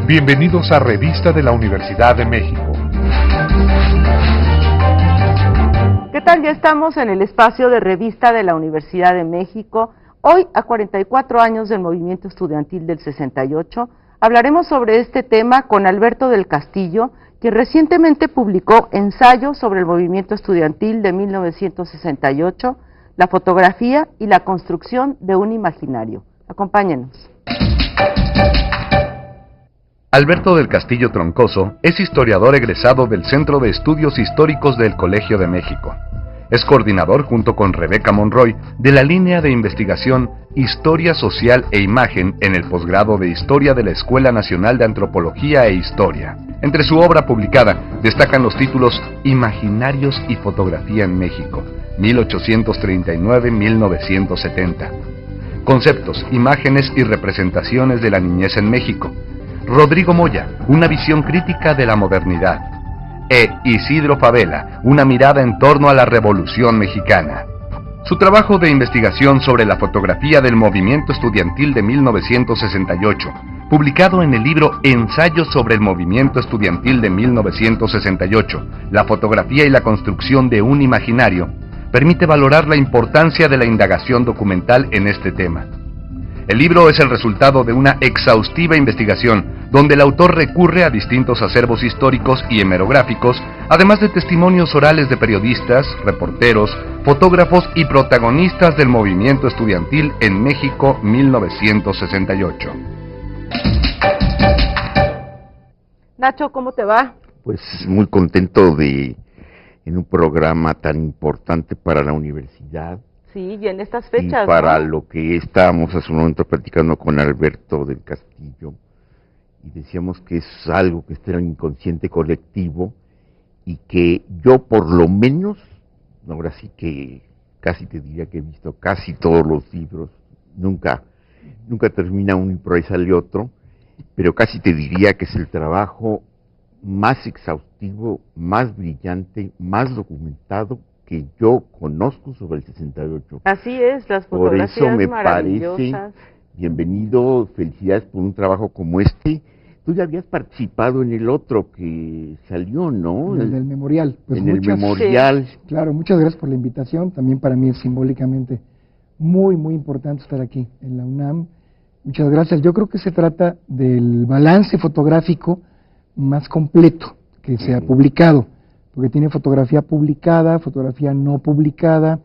Bienvenidos a Revista de la Universidad de México. ¿Qué tal? Ya estamos en el espacio de Revista de la Universidad de México. Hoy, a 44 años del movimiento estudiantil del 68, hablaremos sobre este tema con Alberto del Castillo, quien recientemente publicó ensayos sobre el movimiento estudiantil de 1968, la fotografía y la construcción de un imaginario. Acompáñenos. Alberto del Castillo Troncoso es historiador egresado del Centro de Estudios Históricos del Colegio de México. Es coordinador, junto con Rebeca Monroy, de la línea de investigación Historia Social e Imagen en el posgrado de Historia de la Escuela Nacional de Antropología e Historia. Entre su obra publicada destacan los títulos Imaginarios y Fotografía en México, 1839-1970. Conceptos, imágenes y representaciones de la niñez en México. Rodrigo Moya, una visión crítica de la modernidad. E Isidro Favela, una mirada en torno a la Revolución Mexicana. Su trabajo de investigación sobre la fotografía del movimiento estudiantil de 1968, publicado en el libro Ensayos sobre el movimiento estudiantil de 1968, la fotografía y la construcción de un imaginario, permite valorar la importancia de la indagación documental en este tema. El libro es el resultado de una exhaustiva investigación, donde el autor recurre a distintos acervos históricos y hemerográficos, además de testimonios orales de periodistas, reporteros, fotógrafos y protagonistas del movimiento estudiantil en México 1968. Nacho, ¿cómo te va? Pues muy contento en un programa tan importante para la universidad. Sí, y en estas fechas, y para ¿no? lo que estábamos hace un momento platicando con Alberto del Castillo, y decíamos que es algo que está en el inconsciente colectivo, y que yo por lo menos, ahora sí que casi te diría que he visto casi todos los libros, nunca termina uno y por ahí sale otro, pero casi te diría que es el trabajo más exhaustivo, más brillante, más documentado que yo conozco sobre el 68. Así es, las fotografías por eso me maravillosas. parece, bienvenido, felicidades por un trabajo como este. Tú ya habías participado en el otro que salió, ¿no? En el del memorial. Pues en el memorial. Sí. Claro, muchas gracias por la invitación. También para mí es simbólicamente muy, muy importante estar aquí en la UNAM. Muchas gracias. Yo creo que se trata del balance fotográfico más completo que se ha publicado, porque tiene fotografía publicada, fotografía no publicada,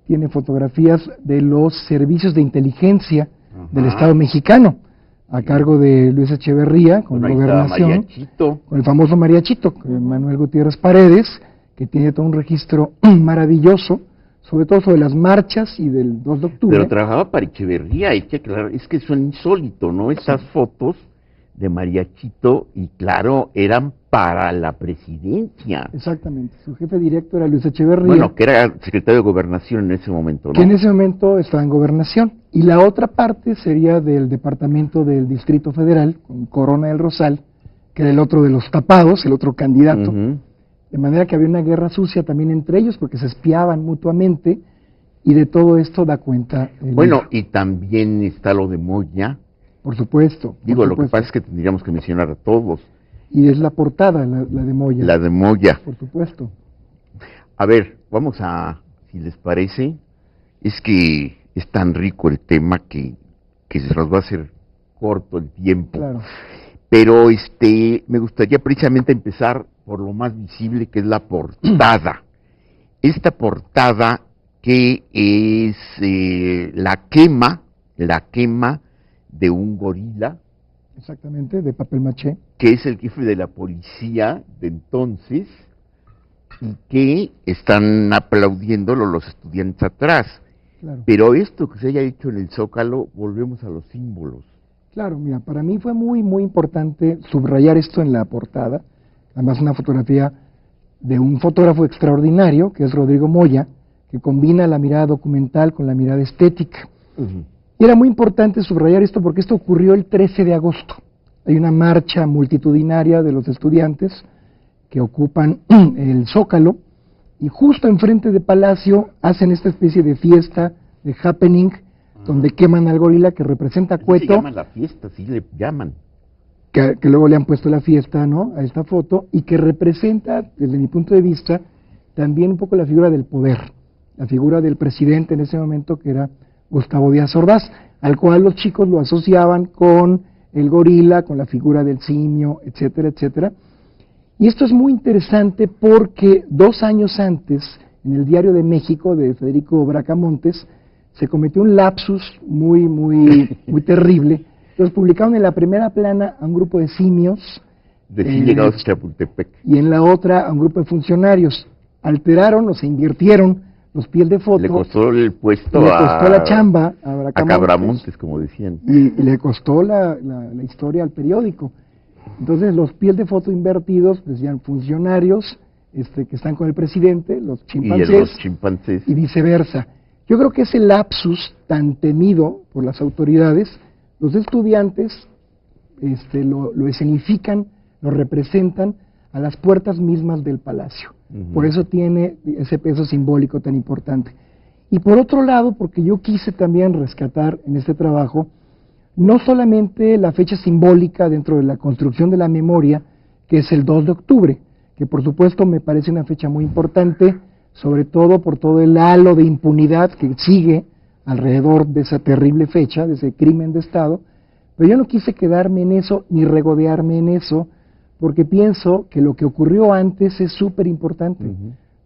tiene fotografías de los servicios de inteligencia del Estado mexicano, a cargo de Luis Echeverría, con Gobernación, con el famoso Mariachito, Manuel Gutiérrez Paredes, que tiene todo un registro maravilloso, sobre todo sobre las marchas y del 2 de octubre. Pero trabajaba para Echeverría, hay que aclarar, es que son insólito, ¿no? Estas fotos de Mariachito, y claro, eran para la presidencia. Exactamente, su jefe directo era Luis Echeverría. Bueno, que era secretario de Gobernación en ese momento, ¿no? Que en ese momento estaba en Gobernación. Y la otra parte sería del Departamento del Distrito Federal, con Corona del Rosal, que era el otro de los tapados, el otro candidato. De manera que había una guerra sucia también entre ellos, porque se espiaban mutuamente, y de todo esto da cuenta el Bueno, libro. y también está lo de Moya. Por supuesto. Digo, lo que pasa es que tendríamos que mencionar a todos. Y es la portada, la de Moya. La de Moya. Por supuesto. A ver, vamos a, si les parece, es que es tan rico el tema que se nos va a hacer corto el tiempo. Claro. Pero me gustaría precisamente empezar por lo más visible, que es la portada. Esta portada que es la quema de un gorila. Exactamente, de papel maché. Que es el jefe de la policía de entonces, y que están aplaudiéndolo los estudiantes atrás. Claro. Pero esto que se haya hecho en el Zócalo, volvemos a los símbolos. Claro, mira, para mí fue muy, muy importante subrayar esto en la portada. Además, una fotografía de un fotógrafo extraordinario, que es Rodrigo Moya, que combina la mirada documental con la mirada estética. Y era muy importante subrayar esto porque esto ocurrió el 13 de agosto. Hay una marcha multitudinaria de los estudiantes que ocupan el Zócalo, y justo enfrente de Palacio hacen esta especie de fiesta, de happening, donde queman al gorila que representa a Cueto. Se llama la fiesta, sí le llaman. que luego le han puesto la fiesta, ¿no?, a esta foto, y que representa, desde mi punto de vista, también un poco la figura del poder, la figura del presidente en ese momento, que era Gustavo Díaz Ordaz, al cual los chicos lo asociaban con el gorila, con la figura del simio, etcétera, etcétera. Y esto es muy interesante porque 2 años antes, en el Diario de México, de Federico Bracamontes, se cometió un lapsus muy terrible. Entonces publicaron en la primera plana a un grupo de simios, Recién llegados a Chapultepec. y en la otra a un grupo de funcionarios. Alteraron o se invirtieron los pies de foto. Le costó el puesto le costó la chamba a Cabramontes, como decían. y le costó la historia al periódico. Entonces los pies de foto invertidos decían funcionarios que están con el presidente, los chimpancés, y viceversa. Yo creo que ese lapsus tan temido por las autoridades, los estudiantes lo escenifican, lo representan a las puertas mismas del palacio. Por eso tiene ese peso simbólico tan importante. Y por otro lado, porque yo quise también rescatar en este trabajo no solamente la fecha simbólica dentro de la construcción de la memoria, que es el 2 de octubre, que por supuesto me parece una fecha muy importante, sobre todo por todo el halo de impunidad que sigue alrededor de esa terrible fecha, de ese crimen de Estado, pero yo no quise quedarme en eso ni regodearme en eso, porque pienso que lo que ocurrió antes es súper importante.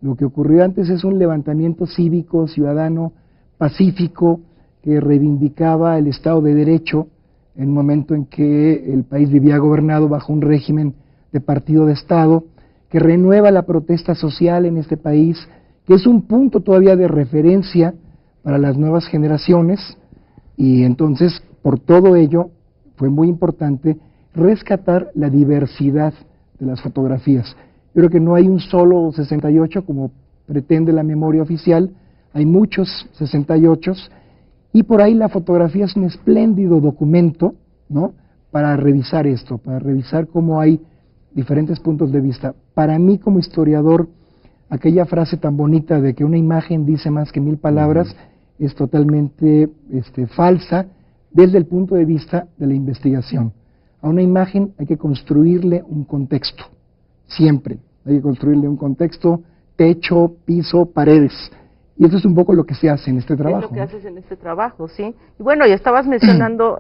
Lo que ocurrió antes es un levantamiento cívico, ciudadano, pacífico, que reivindicaba el Estado de Derecho en un momento en que el país vivía gobernado bajo un régimen de partido de Estado, que renueva la protesta social en este país, que es un punto todavía de referencia para las nuevas generaciones, y entonces, por todo ello, fue muy importante rescatar la diversidad de las fotografías. Yo creo que no hay un solo 68 como pretende la memoria oficial, hay muchos 68, y por ahí la fotografía es un espléndido documento, ¿no?, para revisar esto, para revisar cómo hay diferentes puntos de vista. Para mí, como historiador, aquella frase tan bonita de que una imagen dice más que 1000 palabras es totalmente falsa desde el punto de vista de la investigación. A una imagen hay que construirle un contexto, siempre. Hay que construirle un contexto, techo, piso, paredes. Y eso es un poco lo que se hace en este trabajo. Es lo que haces en este trabajo, sí. Y bueno, ya estabas mencionando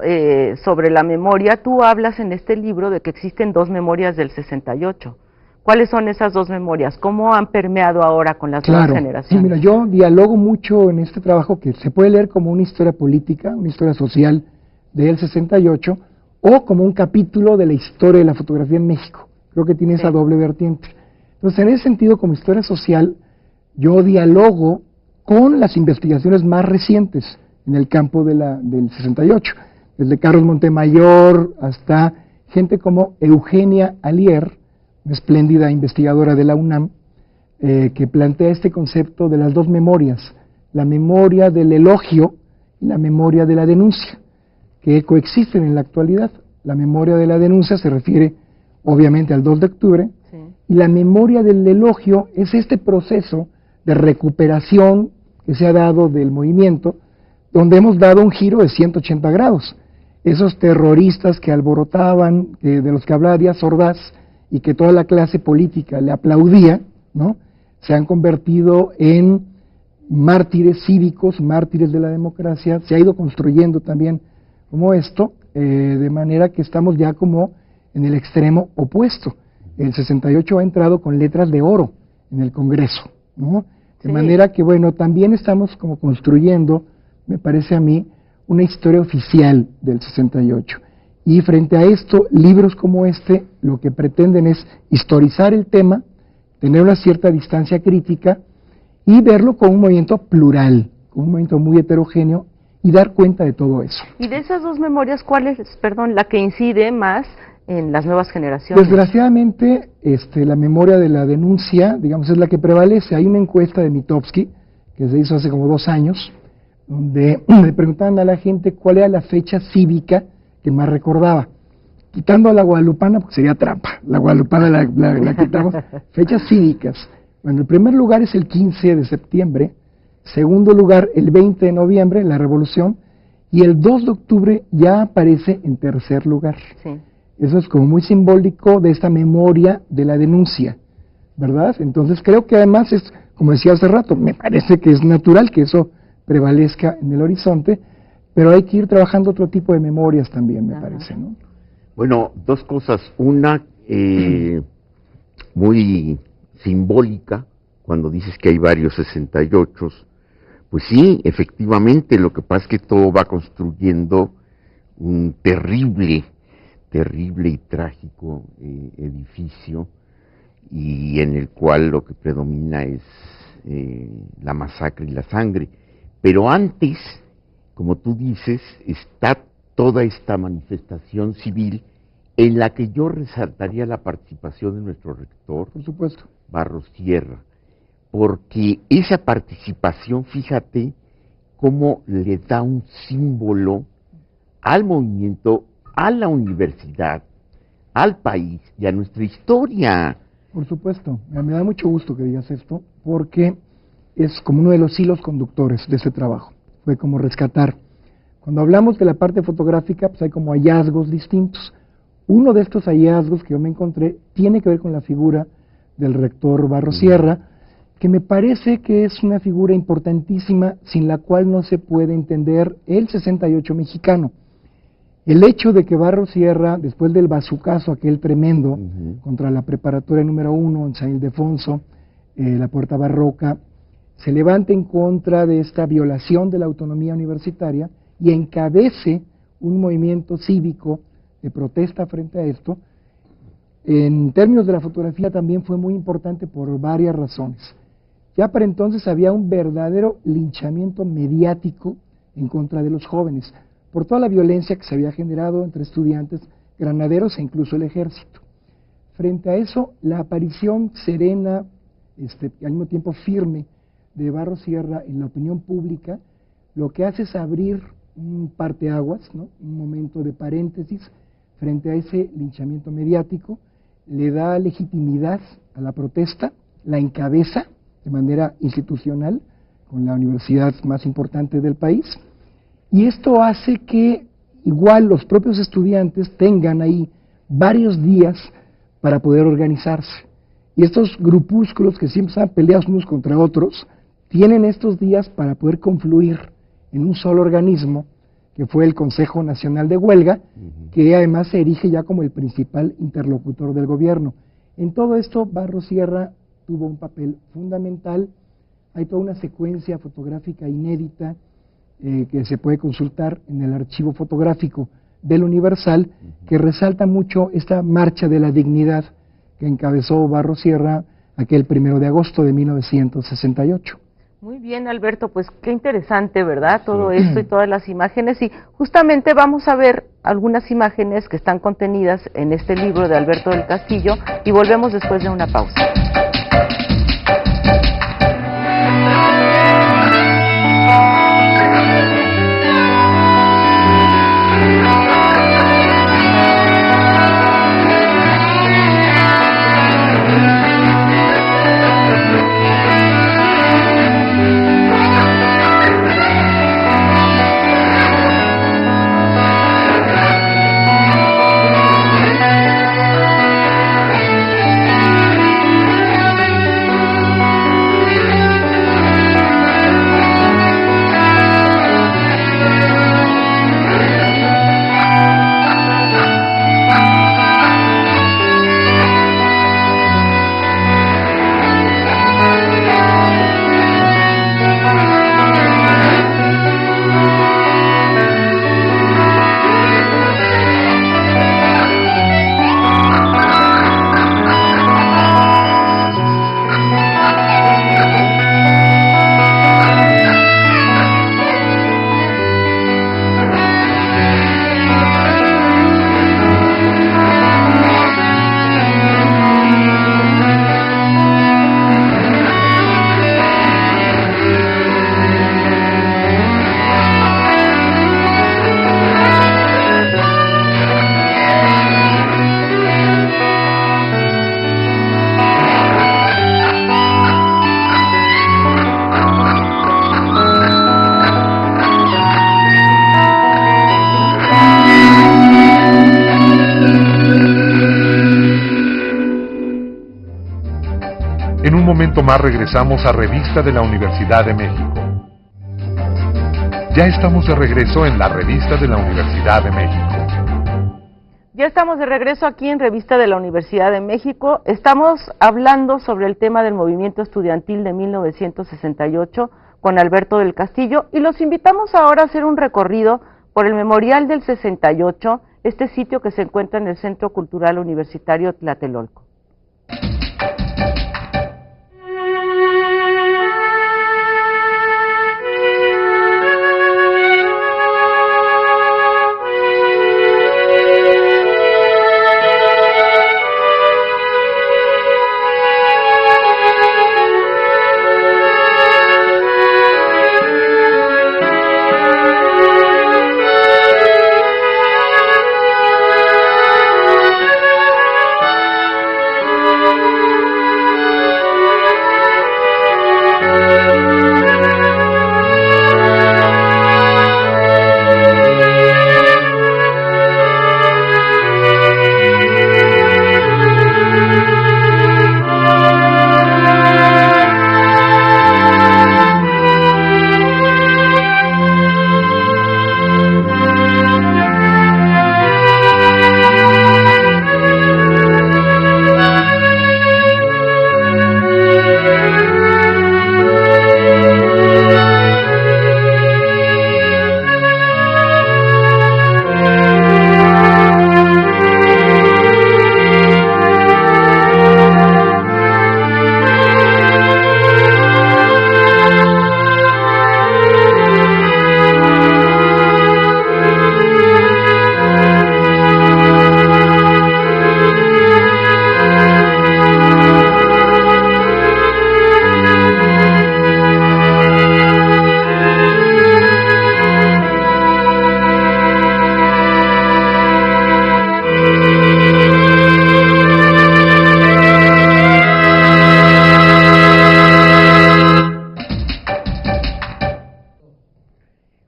sobre la memoria. Tú hablas en este libro de que existen 2 memorias del 68. ¿Cuáles son esas 2 memorias? ¿Cómo han permeado ahora con las nuevas generaciones? Sí, mira, yo dialogo mucho en este trabajo que se puede leer como una historia política, una historia social del 68, o como un capítulo de la historia de la fotografía en México. Creo que tiene esa doble vertiente. Entonces, en ese sentido, como historia social, yo dialogo con las investigaciones más recientes en el campo del 68, desde Carlos Montemayor hasta gente como Eugenia Alier, una espléndida investigadora de la UNAM, que plantea este concepto de las 2 memorias, la memoria del elogio y la memoria de la denuncia, que coexisten en la actualidad. La memoria de la denuncia se refiere obviamente al 2 de octubre, y la memoria del elogio es este proceso de recuperación que se ha dado del movimiento, donde hemos dado un giro de 180 grados. Esos terroristas que alborotaban, de los que hablaba Díaz Ordaz, y que toda la clase política le aplaudía, ¿no?, se han convertido en mártires cívicos, mártires de la democracia. Se ha ido construyendo también como esto, de manera que estamos ya como en el extremo opuesto. El 68 ha entrado con letras de oro en el Congreso, ¿no? De manera que, bueno, también estamos como construyendo, me parece a mí, una historia oficial del 68. Y frente a esto, libros como este, lo que pretenden es historizar el tema, tener una cierta distancia crítica y verlo como un movimiento plural, como un movimiento muy heterogéneo, y dar cuenta de todo eso. Y de esas 2 memorias, ¿cuál es, la que incide más en las nuevas generaciones? Desgraciadamente, la memoria de la denuncia, digamos, es la que prevalece. Hay una encuesta de Mitofsky, que se hizo hace como 2 años, donde le preguntaban a la gente cuál era la fecha cívica que más recordaba. Quitando a la guadalupana, porque sería trampa, la guadalupana la quitamos. Fechas cívicas. Bueno, el primer lugar es el 15 de septiembre, segundo lugar el 20 de noviembre, la Revolución, y el 2 de octubre ya aparece en tercer lugar. Eso es como muy simbólico de esta memoria de la denuncia, ¿verdad? Entonces creo que además es, como decía hace rato, me parece que es natural que eso prevalezca en el horizonte, pero hay que ir trabajando otro tipo de memorias también, me parece, ¿no? Bueno, dos cosas. Una, muy simbólica, cuando dices que hay varios 68, pues sí, efectivamente, lo que pasa es que todo va construyendo un terrible y trágico edificio, y en el cual lo que predomina es la masacre y la sangre. Pero antes, como tú dices, está toda esta manifestación civil en la que yo resaltaría la participación de nuestro rector, Por supuesto. Barros Sierra, porque esa participación, fíjate, cómo le da un símbolo al movimiento, a la universidad, al país y a nuestra historia. Por supuesto, me da mucho gusto que digas esto, porque es como uno de los hilos conductores de ese trabajo. Fue como rescatar. Cuando hablamos de la parte fotográfica, pues hay como hallazgos distintos. Uno de estos hallazgos que yo me encontré tiene que ver con la figura del rector Barros Sierra, que me parece que es una figura importantísima, sin la cual no se puede entender el 68 mexicano. El hecho de que Barros Sierra, después del bazucazo aquel tremendo contra la preparatoria número 1 en San Ildefonso, la Puerta Barroca, se levante en contra de esta violación de la autonomía universitaria y encabece un movimiento cívico de protesta frente a esto, en términos de la fotografía también fue muy importante por varias razones. Ya para entonces había un verdadero linchamiento mediático en contra de los jóvenes, por toda la violencia que se había generado entre estudiantes, granaderos e incluso el ejército. Frente a eso, la aparición serena, y al mismo tiempo firme, de Barros Sierra en la opinión pública, lo que hace es abrir un parteaguas, ¿no? Un momento de paréntesis frente a ese linchamiento mediático, le da legitimidad a la protesta, la encabeza de manera institucional con la universidad más importante del país, y esto hace que igual los propios estudiantes tengan ahí varios días para poder organizarse. Y estos grupúsculos que siempre están peleados unos contra otros, tienen estos días para poder confluir en un solo organismo, que fue el Consejo Nacional de Huelga, que además se erige ya como el principal interlocutor del gobierno. En todo esto, Barros Sierra tuvo un papel fundamental. Hay toda una secuencia fotográfica inédita que se puede consultar en el archivo fotográfico del Universal, que resalta mucho esta marcha de la dignidad que encabezó Barros Sierra aquel 1 de agosto de 1968. Muy bien, Alberto, pues qué interesante, ¿verdad? Todo esto y todas las imágenes, y justamente vamos a ver algunas imágenes que están contenidas en este libro de Alberto del Castillo, y volvemos después de una pausa. En un momento más regresamos a Revista de la Universidad de México. Ya estamos de regreso en la Revista de la Universidad de México. Ya estamos de regreso aquí en Revista de la Universidad de México. Estamos hablando sobre el tema del movimiento estudiantil de 1968 con Alberto del Castillo y los invitamos ahora a hacer un recorrido por el Memorial del 68, este sitio que se encuentra en el Centro Cultural Universitario Tlatelolco.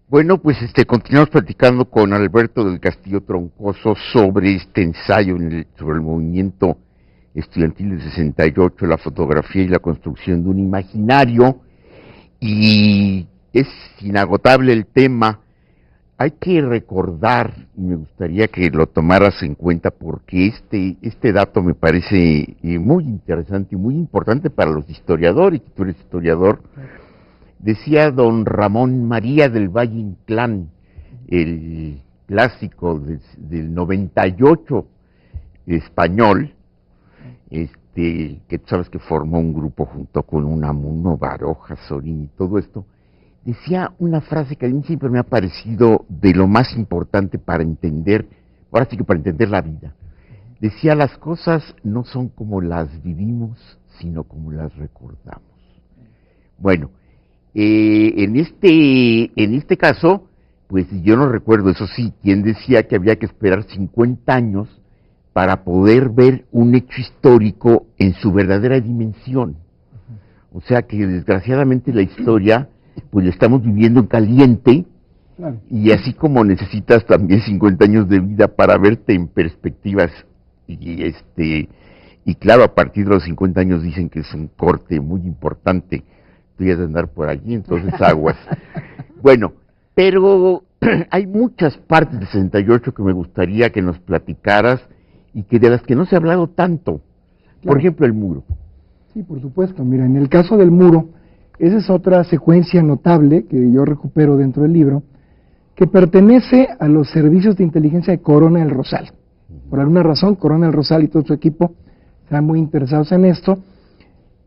Bueno, pues continuamos platicando con Alberto del Castillo Troncoso sobre este ensayo sobre el movimiento estudiantil del 68, la fotografía y la construcción de un imaginario, y es inagotable el tema. Hay que recordar, y me gustaría que lo tomaras en cuenta porque este dato me parece muy interesante y muy importante para los historiadores, y tú eres historiador. Decía don Ramón María del Valle Inclán, el clásico del 98 español, que tú sabes que formó un grupo junto con Unamuno, Baroja, Sorín y todo esto, decía una frase que a mí siempre me ha parecido de lo más importante para entender, ahora sí que para entender la vida. Decía, las cosas no son como las vivimos, sino como las recordamos. Bueno, en este caso, pues yo no recuerdo, eso sí, quien decía que había que esperar 50 años para poder ver un hecho histórico en su verdadera dimensión. O sea que desgraciadamente la historia, pues la estamos viviendo en caliente, claro. Y así como necesitas también 50 años de vida para verte en perspectivas, y claro, a partir de los 50 años dicen que es un corte muy importante, tú ya de andar por allí, entonces aguas. Bueno, pero hay muchas partes del 68 que me gustaría que nos platicaras y que de las que no se ha hablado tanto. Claro. Por ejemplo, el muro. Sí, por supuesto. Mira, en el caso del muro, esa es otra secuencia notable que yo recupero dentro del libro, que pertenece a los servicios de inteligencia de Corona del Rosal. Por alguna razón, Corona del Rosal y todo su equipo están muy interesados en esto.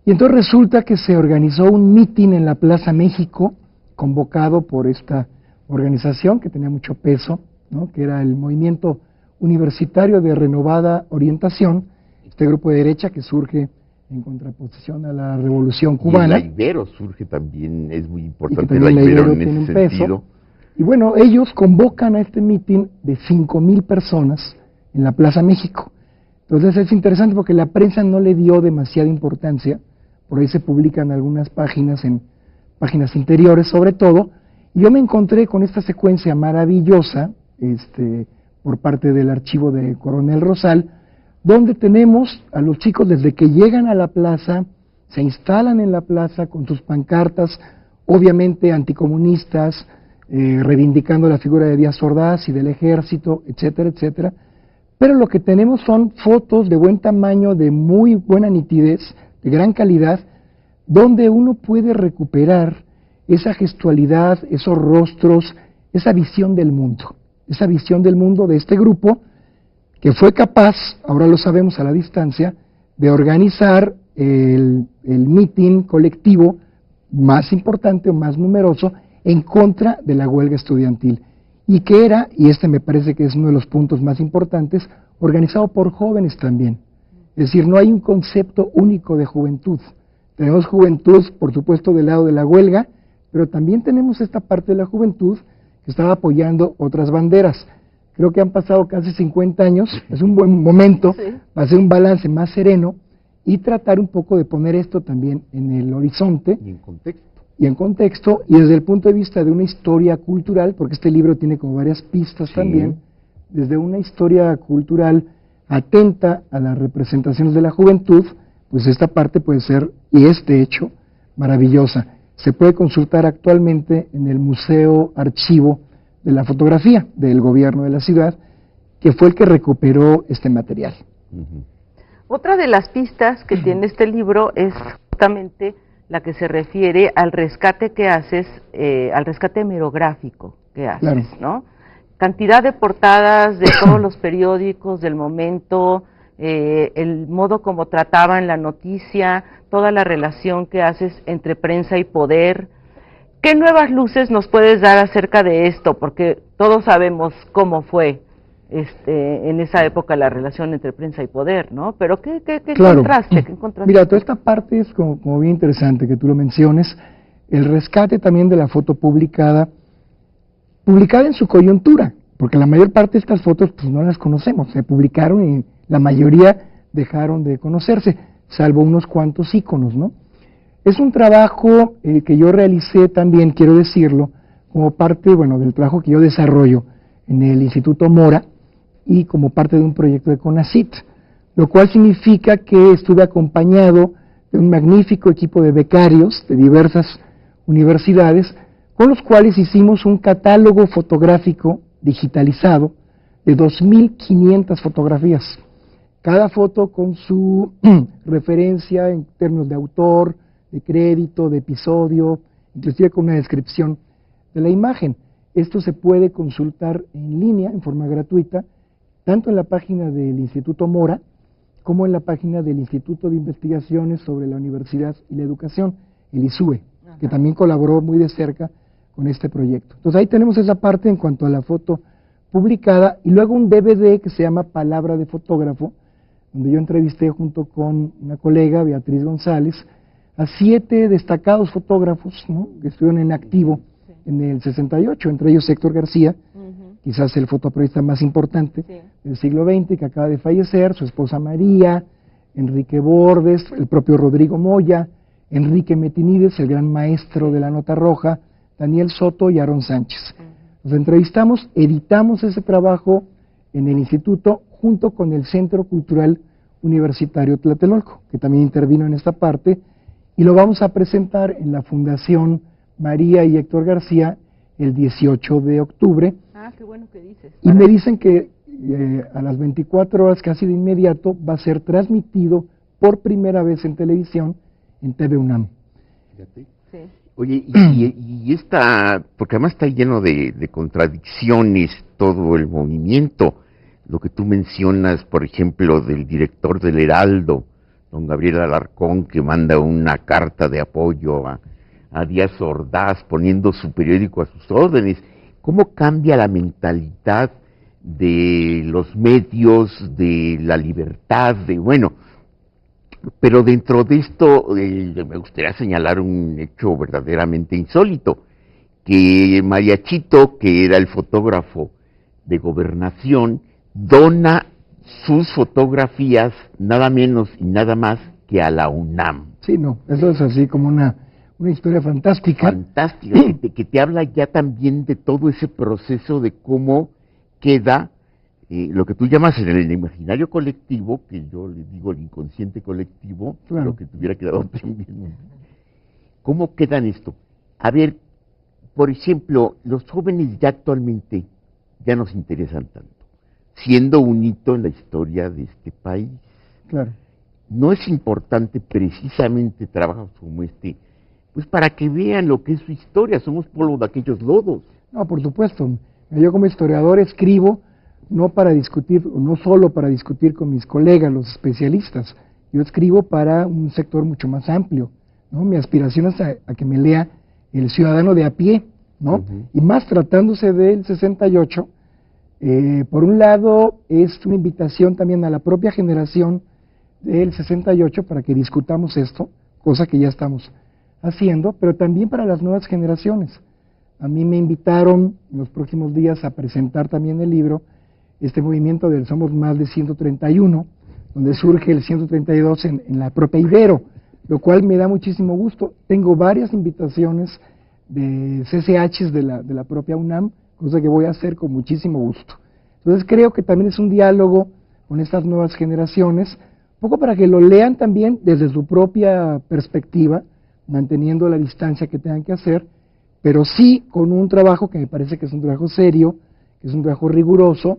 Y entonces resulta que se organizó un mitin en la Plaza México, convocado por esta organización que tenía mucho peso, ¿no?, que era el Movimiento Universitario de Renovada Orientación, este grupo de derecha que surge en contraposición a la Revolución Cubana. Y la Ibero surge también, es muy importante la Ibero en ese sentido. Y bueno, ellos convocan a este mitin de 5,000 personas en la Plaza México. Entonces es interesante porque la prensa no le dio demasiada importancia. Por ahí se publican algunas páginas, en páginas interiores sobre todo, y yo me encontré con esta secuencia maravillosa, por parte del archivo de Coronel Rosal, donde tenemos a los chicos desde que llegan a la plaza, se instalan en la plaza con sus pancartas, obviamente anticomunistas, reivindicando la figura de Díaz Ordaz y del ejército, etcétera, etcétera. Pero lo que tenemos son fotos de buen tamaño, de muy buena nitidez, de gran calidad, donde uno puede recuperar esa gestualidad, esos rostros, esa visión del mundo de este grupo que fue capaz, ahora lo sabemos a la distancia, de organizar el mitin colectivo más importante o más numeroso en contra de la huelga estudiantil, y que era, y este me parece que es uno de los puntos más importantes, organizado por jóvenes también. Es decir, no hay un concepto único de juventud. Tenemos juventud, por supuesto, del lado de la huelga, pero también tenemos esta parte de la juventud que estaba apoyando otras banderas. Creo que han pasado casi 50 años, es un buen momento para hacer un balance más sereno y tratar un poco de poner esto también en el horizonte. Y en contexto, y desde el punto de vista de una historia cultural, porque este libro tiene como varias pistas también, desde una historia cultural atenta a las representaciones de la juventud, pues esta parte puede ser, y es de hecho, maravillosa. Se puede consultar actualmente en el Museo Archivo de la Fotografía del Gobierno de la ciudad, que fue el que recuperó este material. Otra de las pistas que tiene este libro es justamente la que se refiere al rescate que haces, al rescate hemerográfico que haces, ¿no? Cantidad de portadas de todos los periódicos del momento, el modo como trataban la noticia, toda la relación que haces entre prensa y poder. ¿Qué nuevas luces nos puedes dar acerca de esto? Porque todos sabemos cómo fue en esa época la relación entre prensa y poder, ¿no? Pero ¿qué encontraste? Mira, toda esta parte es como bien interesante que tú lo menciones. El rescate también de la foto publicada en su coyuntura, porque la mayor parte de estas fotos pues no las conocemos, se publicaron y la mayoría dejaron de conocerse, salvo unos cuantos íconos, ¿no? Es un trabajo que yo realicé también, quiero decirlo, como parte, bueno, del trabajo que yo desarrollo en el Instituto Mora y como parte de un proyecto de CONACYT, lo cual significa que estuve acompañado de un magnífico equipo de becarios de diversas universidades, con los cuales hicimos un catálogo fotográfico digitalizado de 2.500 fotografías, cada foto con su referencia en términos de autor, de crédito, de episodio, inclusive con una descripción de la imagen. Esto se puede consultar en línea, en forma gratuita, tanto en la página del Instituto Mora, como en la página del Instituto de Investigaciones sobre la Universidad y la Educación, el ISUE, que también colaboró muy de cerca con este proyecto. Entonces ahí tenemos esa parte en cuanto a la foto publicada, y luego un DVD que se llama Palabra de Fotógrafo, donde yo entrevisté junto con una colega, Beatriz González, a 7 destacados fotógrafos, ¿no?, que estuvieron en activo en el 68, entre ellos Héctor García, quizás el fotoperiodista más importante del siglo XX, que acaba de fallecer, su esposa María, Enrique Bordes, el propio Rodrigo Moya, Enrique Metinides, el gran maestro de la nota roja, Daniel Soto y Aarón Sánchez. Nos entrevistamos, editamos ese trabajo en el instituto junto con el Centro Cultural Universitario Tlatelolco, que también intervino en esta parte, y lo vamos a presentar en la Fundación María y Héctor García el 18 de octubre. Ah, qué bueno que dices. Y me dicen que a las 24 horas, casi de inmediato, va a ser transmitido por primera vez en televisión en TV UNAM. Fíjate. Sí. Oye, y esta, porque además está lleno de contradicciones todo el movimiento, lo que tú mencionas, por ejemplo, del director del Heraldo, don Gabriel Alarcón, que manda una carta de apoyo a Díaz Ordaz, poniendo su periódico a sus órdenes. ¿Cómo cambia la mentalidad de los medios, de la libertad, pero dentro de esto me gustaría señalar un hecho verdaderamente insólito, que Mariachito, que era el fotógrafo de Gobernación, dona sus fotografías nada menos y nada más que a la UNAM. Sí, no, eso es así como una historia fantástica. Fantástica, que te habla ya también de todo ese proceso de cómo queda lo que tú llamas en el imaginario colectivo, que yo le digo el inconsciente colectivo, Claro. lo que tuviera quedado también. ¿Cómo quedan esto? A ver, por ejemplo, los jóvenes ya actualmente ya nos interesan tanto, siendo un hito en la historia de este país. Claro. No es importante precisamente trabajos como este, pues para que vean lo que es su historia, somos polvo de aquellos lodos. No, por supuesto. Yo como historiador escribo no para discutir, no solo para discutir con mis colegas, los especialistas. Yo escribo para un sector mucho más amplio, ¿no? Mi aspiración es a que me lea el ciudadano de a pie, ¿no? Ujú. Y más tratándose del 68, por un lado es una invitación también a la propia generación del 68 para que discutamos esto, cosa que ya estamos haciendo, pero también para las nuevas generaciones. A mí me invitaron en los próximos días a presentar también el libro, este movimiento del Somos Más de 131, donde surge el 132 en la propia Ibero, lo cual me da muchísimo gusto. Tengo varias invitaciones de CCHs de la propia UNAM, cosa que voy a hacer con muchísimo gusto. Entonces creo que también es un diálogo con estas nuevas generaciones, un poco para que lo lean también desde su propia perspectiva, manteniendo la distancia que tengan que hacer, pero sí con un trabajo que me parece que es un trabajo serio, que es un trabajo riguroso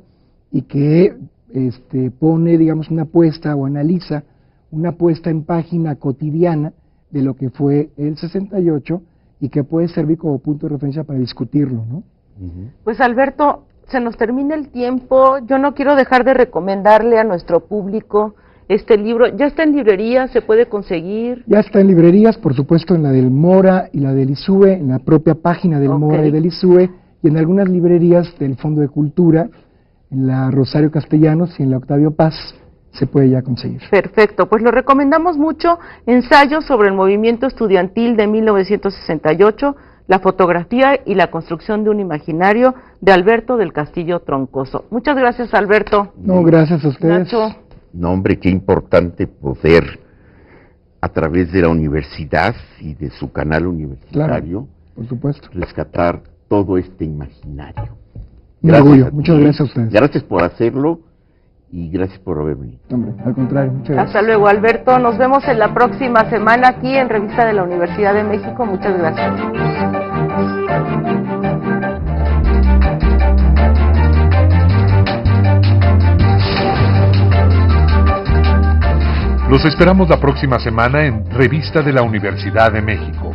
y que pone, digamos, una apuesta o analiza una puesta en página cotidiana de lo que fue el 68 y que puede servir como punto de referencia para discutirlo, ¿no? Pues Alberto, se nos termina el tiempo. Yo no quiero dejar de recomendarle a nuestro público este libro. ¿Ya está en librerías? ¿Se puede conseguir? Ya está en librerías, por supuesto, en la del Mora y la del ISUE, en la propia página del Ok. Mora y del ISUE, y en algunas librerías del Fondo de Cultura, en la Rosario Castellanos y en la Octavio Paz, se puede ya conseguir. Perfecto, pues lo recomendamos mucho. Ensayos sobre el movimiento estudiantil de 1968, la fotografía y la construcción de un imaginario, de Alberto del Castillo Troncoso. Muchas gracias, Alberto. No, gracias a ustedes. Nacho. No, hombre, qué importante poder, a través de la universidad y de su canal universitario, Por supuesto. rescatar todo este imaginario. Un orgullo. a ti. Muchas gracias a ustedes. Gracias por hacerlo y gracias por haber venido. Hombre, al contrario, muchas gracias. Hasta luego, Alberto. Nos vemos en la próxima semana aquí en Revista de la Universidad de México. Muchas gracias. Los esperamos la próxima semana en Revista de la Universidad de México.